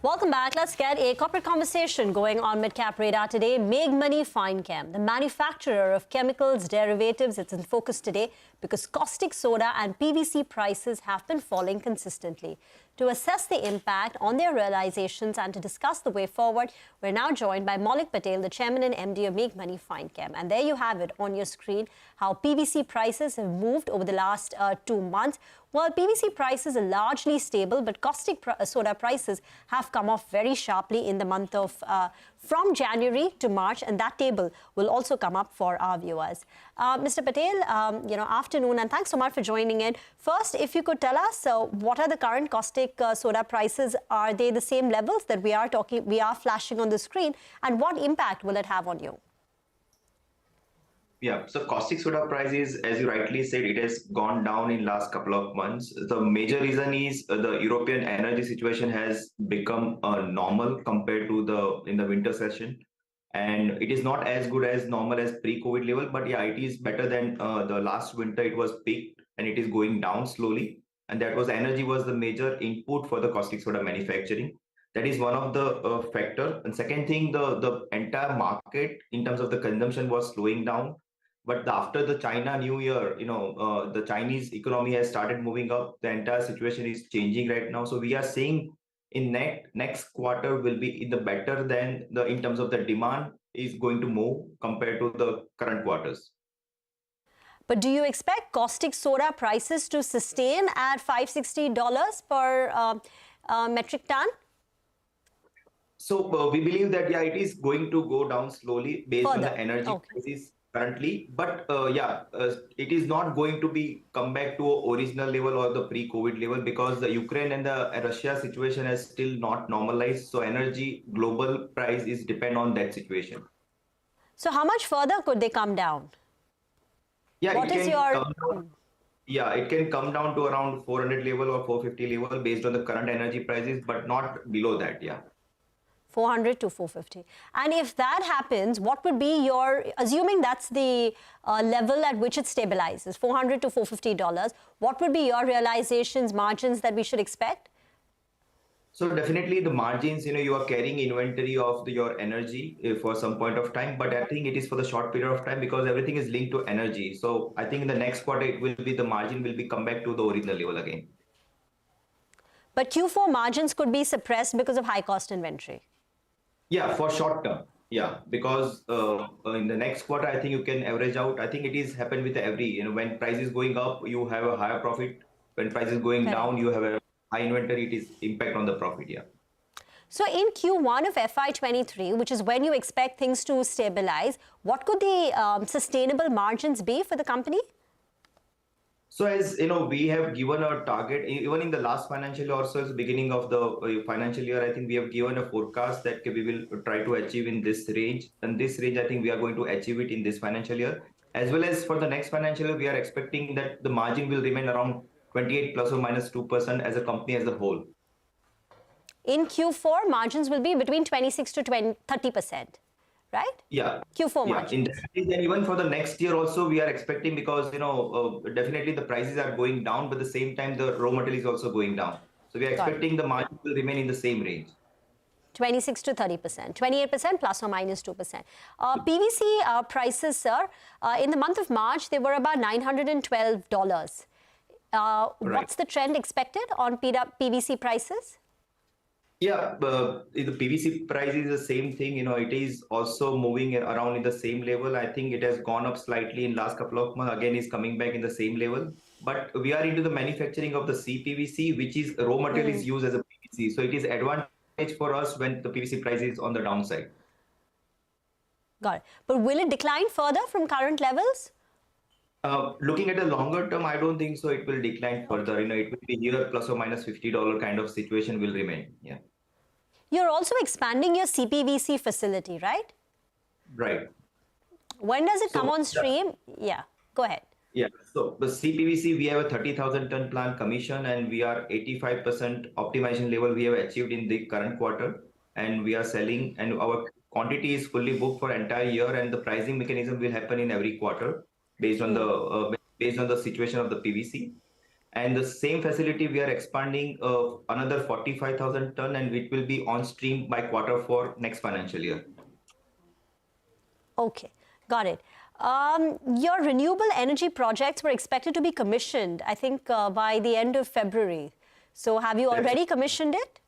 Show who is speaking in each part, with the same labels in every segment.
Speaker 1: Welcome back. Let's get a corporate conversation going on Midcap Radar today. Meghmani Finechem, the manufacturer of chemicals, derivatives, it's in focus today because caustic soda and PVC prices have been falling consistently. To assess the impact on their realizations and to discuss the way forward, we're now joined by Maulik Patel, the chairman and MD of Meghmani Finechem. And there you have it on your screen, how PVC prices have moved over the last 2 months. Well, PVC prices are largely stable, but caustic soda prices have come off very sharply in the month of from January to March, and that table will also come up for our viewers. Mr. Patel, afternoon, and thanks so much for joining in. First, if you could tell us what are the current caustic soda prices? Are they the same levels that we are flashing on the screen, and what impact will it have on you?
Speaker 2: Yeah, so caustic soda prices, as you rightly said, it has gone down in last couple of months. The major reason is the European energy situation has become normal compared to in the winter session, and it is not as good as normal as pre-COVID level. But yeah, it is better than the last winter. It was peaked and it is going down slowly, and that was energy was the major input for the caustic soda manufacturing. That is one of the factor. And second thing, the entire market in terms of the consumption was slowing down. But after the China New Year, the Chinese economy has started moving up. The entire situation is changing right now. So we are seeing in next quarter will be in the better than in terms of the demand is going to move compared to the current quarters.
Speaker 1: But do you expect caustic soda prices to sustain at $560 per metric ton?
Speaker 2: So we believe that it is going to go down slowly based on the energy prices currently, but it is not going to be come back to original level or the pre-COVID level because the Ukraine and the Russia situation has still not normalized. So energy global price is depend on that situation.
Speaker 1: So how much further could they come down?
Speaker 2: Yeah, it can come down to around 400 level or 450 level based on the current energy prices, but not below that. Yeah.
Speaker 1: 400 to 450. And if that happens, what would be your, assuming that's the level at which it stabilizes, $400 to $450, what would be your realizations, margins that we should expect?
Speaker 2: So definitely the margins, you are carrying inventory of your energy for some point of time, but I think it is for the short period of time because everything is linked to energy. So I think in the next quarter, it will be the margin will be come back to the original level again.
Speaker 1: But Q4 margins could be suppressed because of high cost inventory.
Speaker 2: Yeah, for short term. Yeah, because in the next quarter, I think you can average out. I think it is happened with every, when price is going up, you have a higher profit. When price is going down, you have a high inventory. It is impact on the profit. Yeah.
Speaker 1: So in Q1 of FY23, which is when you expect things to stabilize, what could the sustainable margins be for the company?
Speaker 2: So as we have given a target, even in the last financial year or so, beginning of the financial year, I think we have given a forecast that we will try to achieve in this range. And this range, I think we are going to achieve it in this financial year. As well as for the next financial year, we are expecting that the margin will remain around 28 plus or minus 2% as a company as a whole.
Speaker 1: In Q4, margins will be between 26 to 30%. Right?
Speaker 2: Yeah.
Speaker 1: Q4 margins.
Speaker 2: And even for the next year also, we are expecting because, definitely the prices are going down, but at the same time, the raw material is also going down. So we are expecting the margin will remain in the same range.
Speaker 1: 26 to 30%, 28% plus or minus 2%. PVC prices, sir, in the month of March, they were about $912. What's the trend expected on PVC prices?
Speaker 2: Yeah, the PVC price is the same thing. It is also moving around in the same level. I think it has gone up slightly in last couple of months. Again, is coming back in the same level. But we are into the manufacturing of the CPVC, which is raw material is used as a PVC. So it is advantage for us when the PVC price is on the downside.
Speaker 1: Got it. But will it decline further from current levels?
Speaker 2: Looking at the longer term, I don't think so. It will decline further. It will be here plus or minus $50 kind of situation will remain. Yeah.
Speaker 1: You're also expanding your CPVC facility, right?
Speaker 2: Right.
Speaker 1: When does it come on stream? Yeah, go ahead.
Speaker 2: Yeah. So the CPVC, we have a 30,000 ton plant commission and we are 85% optimization level we have achieved in the current quarter. And we are selling and our quantity is fully booked for entire year and the pricing mechanism will happen in every quarter based on the situation of the PVC. And the same facility, we are expanding another 45,000 ton, and it will be on stream by Q4 next financial year.
Speaker 1: Okay, got it. Your renewable energy projects were expected to be commissioned, I think, by the end of February. So have you already commissioned it?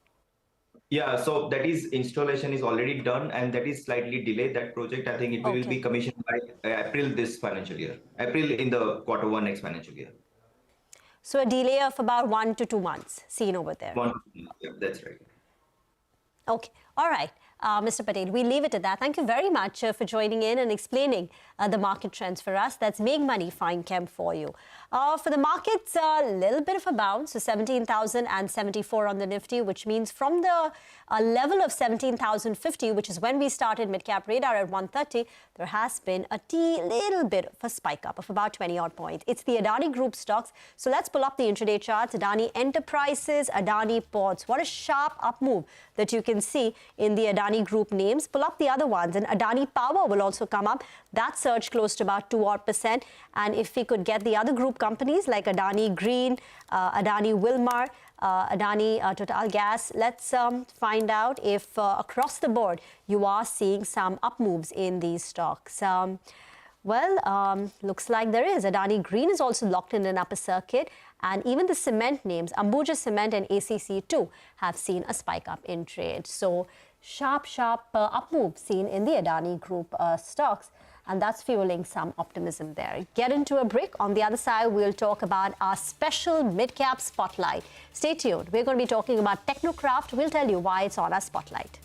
Speaker 2: Yeah, so that is installation is already done, and that is slightly delayed. That project, I think it will be commissioned by April this financial year. April in the Q1 next financial year.
Speaker 1: So a delay of about 1 to 2 months seen over there.
Speaker 2: Yeah, that's right.
Speaker 1: Okay, all right. Mr. Patel, we leave it at that. Thank you very much for joining in and explaining the market trends for us. That's Meghmani Finechem for you. For the markets, a little bit of a bounce, so 17,074 on the Nifty, which means from the level of 17,050, which is when we started mid-cap radar at 130, there has been a little bit of a spike up of about 20-odd points. It's the Adani Group stocks. So let's pull up the intraday charts. Adani Enterprises, Adani Ports. What a sharp up move that you can see in the Adani Group names. Pull up the other ones, and Adani Power will also come up. That surged close to about 2-odd%. And if we could get the other group companies like Adani Green, Adani Wilmar, Adani Total Gas, let's find out if across the board you are seeing some up moves in these stocks. Looks like there is. Adani Green is also locked in an upper circuit. And even the cement names, Ambuja Cement and ACC too, have seen a spike up in trade. So sharp up move seen in the Adani Group stocks. And that's fueling some optimism there. Get into a break. On the other side, we'll talk about our special mid-cap spotlight. Stay tuned. We're going to be talking about Technocraft. We'll tell you why it's on our spotlight.